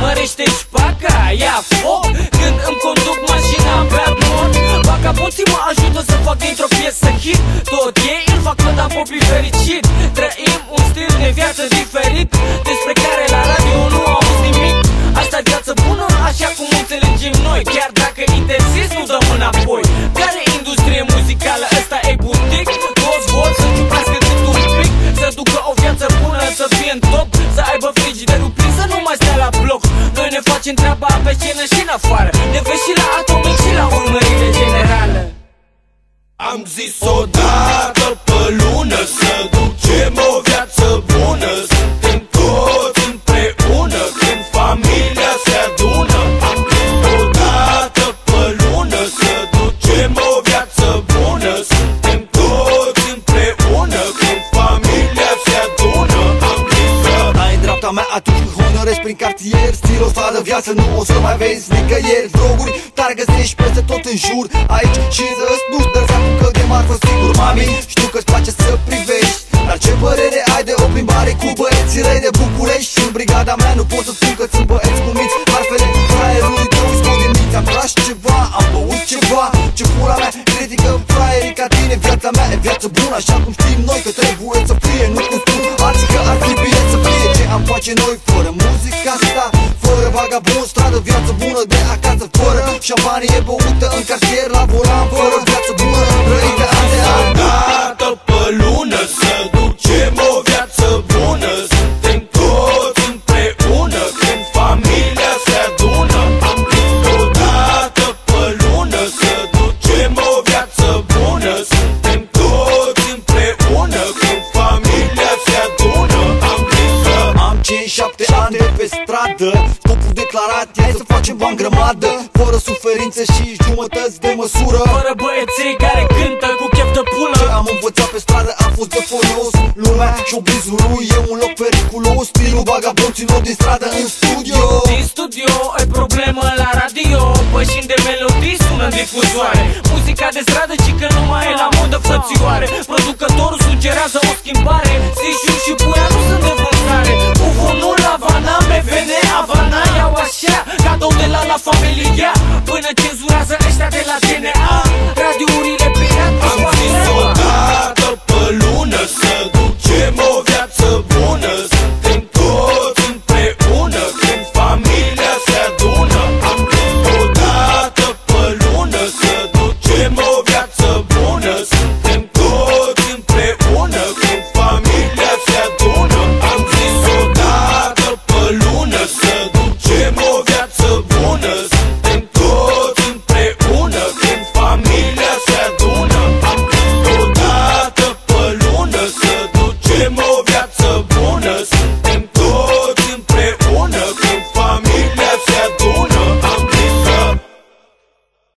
mărește șpaca, ia foc când îmi conduc mașina pe admor. Vagabonții mă ajută să fac dintr-o piesă hit. Tot ei îl fac când am popii fericit. Trăim un stil de viață diferit, despre care la radio nu auzi nimic. Asta-i viață bună, așa cum înțelegem noi, chiar dacă interzis nu dăm înapoi. Care industrie muzicală, ăsta e butic. Toți vor să ciupească cât un pic, să ducă o viață bună, să fie în top, să aibă frigiderul plin, să nu mai stea la bloc. Noi ne facem treaba pe scenă și în afară, ne vezi și la Atomic și la urmărire generală. Am zis odată pe lună să ducem o viață bună. Suntem toți împreună când familia se adună. Am zis odată pe lună să ducem o viață bună. Suntem toți împreună când familia se adună. Am zis că ai în dreapta mea atunci când honorezi prin cartier. Stilul ăsta de viață nu o să mai vezi nicăieri. Droguri tare găsești peste tot în jur. Aici și zăți nu-ți dă seama că de marfă sigur. Mami, știu că-ți place să privești, dar ce părere ai de o plimbare cu băieții răi de București? Și în brigada mea nu pot să spun că sunt băieți cu minți. Marfele fraierului tău îi scot din minți. Am tras ceva, am băut ceva. Ce pula mea critică fraierii ca tine. Viața mea e viață bună, așa cum știm noi că trebuie să fie. Nu cum spun alții că ar fi bine să fie. Ce am face noi fără muzica asta? Fără vagabond, stradă, viață bună de acasă. Fără șampanie băută în cartier la volan. Fără viață bună trăită an de an. odată pe lună să ducem o viață bună. Suntem toți împreună când familia se adună. Am zis odată pe lună să ducem o viață bună. Suntem toți împreună când familia se adună. Am zis că am 5-7 ani de pe stradă. Scopul declarat e să facem bani grămadă, fără suferințe și jumătăți de măsură. Fără băieții care cântă cu chef de pulă. Ce am învățat pe stradă a fost de folos. Lumea showbiz-ului e un loc periculos. Stilul vagabonților din stradă în studio. Din studio e problemă la radio, pășind de melodii sună în difuzoare. Muzica de stradă ci că nu mai e la modă, frățioare. Producătorul sugerează o schimbare. Sișu și Buia nu sunt de vânzare. UFO nu la Vana, MFN, Ava